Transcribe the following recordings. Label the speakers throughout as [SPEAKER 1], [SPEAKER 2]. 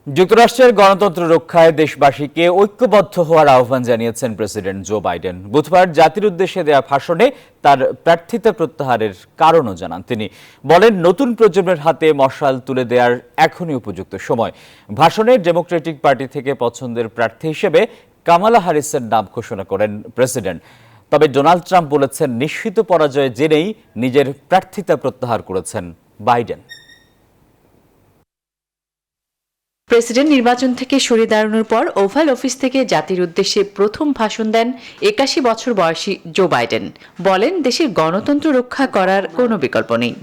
[SPEAKER 1] যুক্তরাষ্ট্রের গণতন্ত্র রক্ষায় দেশবাসীকে ঐক্যবদ্ধ হওয়ার আহ্বান জানিয়েছেন প্রেসিডেন্ট জো বাইডেন। বুধবার জাতির উদ্দেশ্যে দেয়া ভাষণে তার প্রার্থিতা প্রত্যাহারের কারণও জানান তিনি। বলেন, নতুন প্রজন্মের হাতে মশাল তুলে দেওয়ার এখনই উপযুক্ত সময়। ভাষণে ডেমোক্রেটিক পার্টি থেকে পছন্দের প্রার্থী হিসেবে কামালা হ্যারিসের নাম ঘোষণা করেন প্রেসিডেন্ট। তবে ডোনাল্ড ট্রাম্প বলেছেন, নিশ্চিত পরাজয় জেনেই নিজের প্রার্থিতা প্রত্যাহার করেছেন বাইডেন।
[SPEAKER 2] প্রেসিডেন্ট নির্বাচন থেকে সরে দাঁড়ানোর পর ওভাল অফিস থেকে জাতির উদ্দেশ্যে প্রথম ভাষণ দেন ৮১ বছর বয়সী জো বাইডেন। বলেন, দেশের গণতন্ত্র রক্ষা করার কোনো বিকল্প নেই।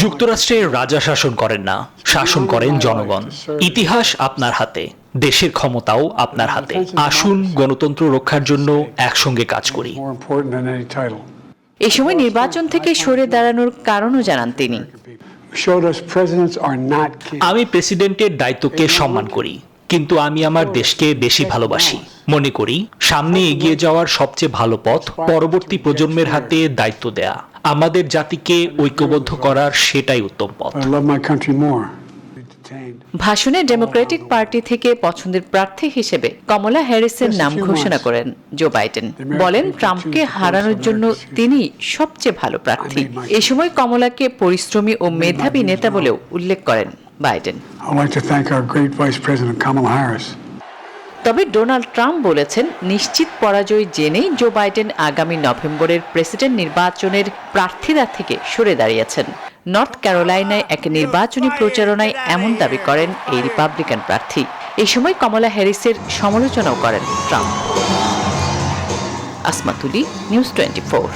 [SPEAKER 3] যুক্তরাষ্ট্রে রাজা শাসন করেন না, শাসন করেন জনগণ। ইতিহাস আপনার হাতে, দেশের ক্ষমতাও আপনার হাতে। আসুন গণতন্ত্র রক্ষার জন্য একসঙ্গে কাজ করি।
[SPEAKER 2] এই সময় নির্বাচন থেকে সরে দাঁড়ানোর কারণও জানান তিনি।
[SPEAKER 3] আমি প্রেসিডেন্টের দায়িত্বকে সম্মান করি, কিন্তু আমি আমার দেশকে বেশি ভালোবাসি। মনে করি সামনে এগিয়ে যাওয়ার সবচেয়ে ভালো পথ পরবর্তী প্রজন্মের হাতে দায়িত্ব দেয়া। আমাদের জাতিকে ঐক্যবদ্ধ করার সেটাই উত্তম পথ।
[SPEAKER 2] ভাষণে ডেমোক্রেটিক পার্টি থেকে পছন্দের প্রার্থী হিসেবে কমলা হ্যারিসের নাম ঘোষণা করেন জো বাইডেন। বলেন, ট্রাম্পকে হারানোর জন্য তিনি সবচেয়ে ভালো প্রার্থী। এ সময় কমলাকে পরিশ্রমী ও মেধাবী নেতা বলেও উল্লেখ করেন বাইডেন। তবে ডোনাল্ড ট্রাম্প বলেছেন, নিশ্চিত পরাজয় জেনেই জো বাইডেন আগামী নভেম্বরের প্রেসিডেন্ট নির্বাচনের প্রার্থীরা থেকে সরে দাঁড়িয়েছেন। নর্থ ক্যারোলাইনায় এক নির্বাচনী প্রচারণায় এমন দাবি করেন এই রিপাবলিকান প্রার্থী। এই সময় কমলা হ্যারিসের সমালোচনাও করেন ট্রাম্প। আসমা তুলি, নিউজ 24।